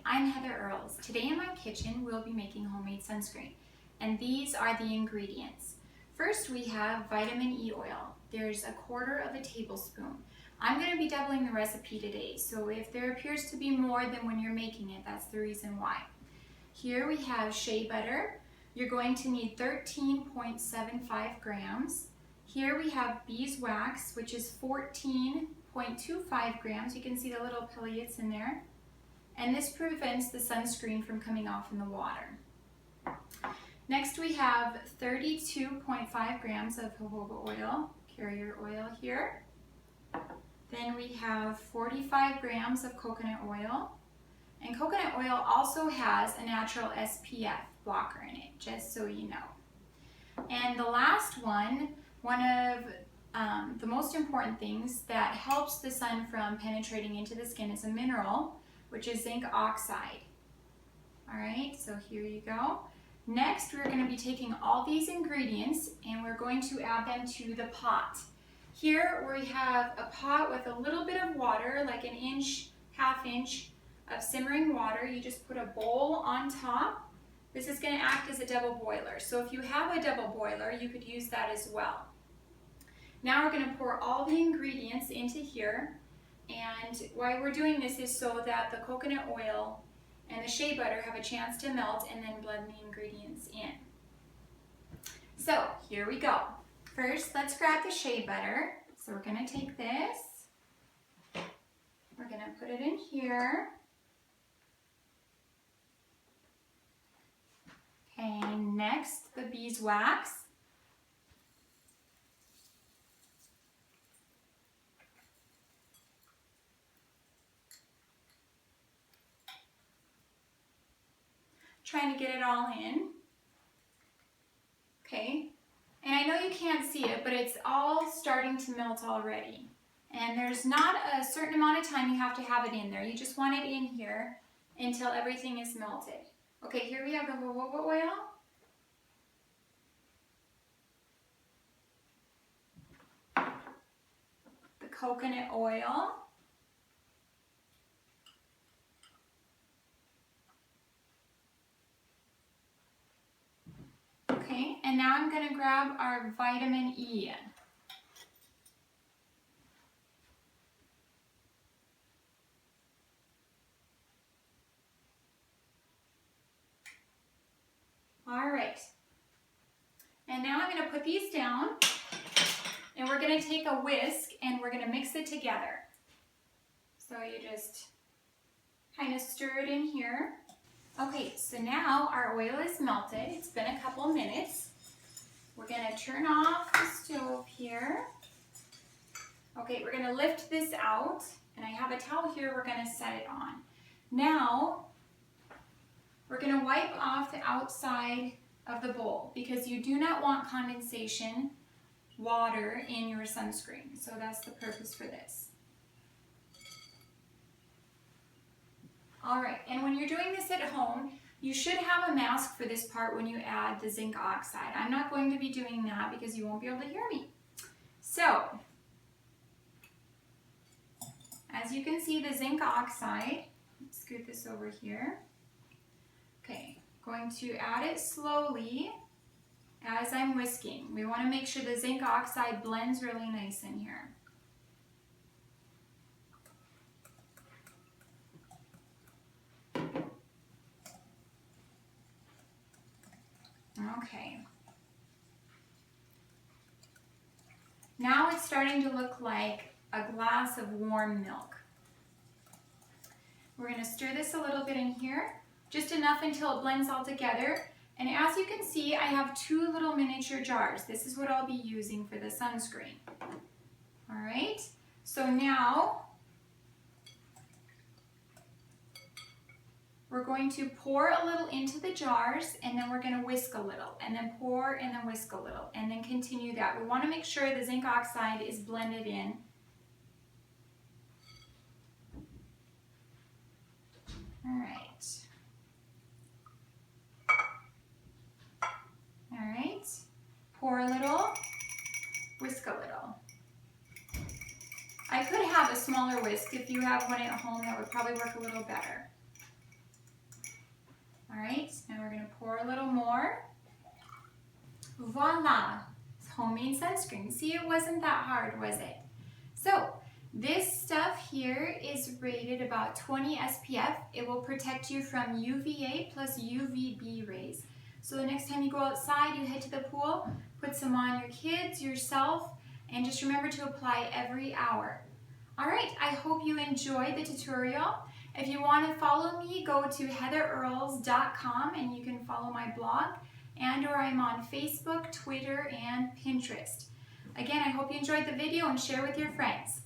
I'm Heather Earls. Today in my kitchen we'll be making homemade sunscreen, and these are the ingredients. First we have vitamin E oil. There's 1/4 tablespoon. I'm going to be doubling the recipe today, so if there appears to be more than when you're making it, that's the reason why. Here we have shea butter. You're going to need 13.75 grams. Here we have beeswax, which is 14.25 grams. You can see the little affiliates in there. And this prevents the sunscreen from coming off in the water. Next we have 32.5 grams of jojoba oil, carrier oil here. Then we have 45 grams of coconut oil. And coconut oil also has a natural SPF blocker in it, just so you know. And the last one of the most important things that helps the sun from penetrating into the skin is a mineral, which is zinc oxide. All right, so here you go. Next, we're going to be taking all these ingredients and we're going to add them to the pot. Here we have a pot with a little bit of water, like an inch, ½ inch of simmering water. You just put a bowl on top. This is going to act as a double boiler. So if you have a double boiler, you could use that as well. Now we're going to pour all the ingredients into here. And why we're doing this is so that the coconut oil and the shea butter have a chance to melt and then blend the ingredients in. So here we go. First, let's grab the shea butter. So we're going to take this. We're going to put it in here. Okay, next the beeswax. Trying to get it all in. Okay, and I know you can't see it, but it's all starting to melt already. And there's not a certain amount of time you have to have it in there. You just want it in here until everything is melted. Okay, here we have the jojoba oil. The coconut oil. Okay, and now I'm going to grab our vitamin E. All right, and now I'm going to put these down, and we're going to take a whisk and we're going to mix it together. So you just kind of stir it in here. Okay, so now our oil is melted. It's been a couple minutes. We're going to turn off the stove here. Okay, we're going to lift this out, and I have a towel here we're going to set it on. Now, we're going to wipe off the outside of the bowl because you do not want condensation water in your sunscreen. So that's the purpose for this. All right, and when you're doing this at home, you should have a mask for this part when you add the zinc oxide. I'm not going to be doing that because you won't be able to hear me. So, as you can see, the zinc oxide, scoot this over here. Okay, going to add it slowly as I'm whisking. We want to make sure the zinc oxide blends really nice in here. Okay. Now it's starting to look like a glass of warm milk. We're going to stir this a little bit in here, just enough until it blends all together. And as you can see, I have 2 little miniature jars. This is what I'll be using for the sunscreen. All right, so now we're going to pour a little into the jars, and then we're going to whisk a little, and then pour and then whisk a little, and then continue that. We want to make sure the zinc oxide is blended in. All right. All right. Pour a little, whisk a little. I could have a smaller whisk. If you have one at home, that would probably work a little better. All right, now we're gonna pour a little more. Voila, it's homemade sunscreen. See, it wasn't that hard, was it? So, this stuff here is rated about 20 SPF. It will protect you from UVA plus UVB rays. So the next time you go outside, you head to the pool, put some on your kids, yourself, and just remember to apply every hour. All right, I hope you enjoyed the tutorial. If you want to follow me, go to heatherearls.com and you can follow my blog, or I'm on Facebook, Twitter, and Pinterest. Again, I hope you enjoyed the video and share with your friends.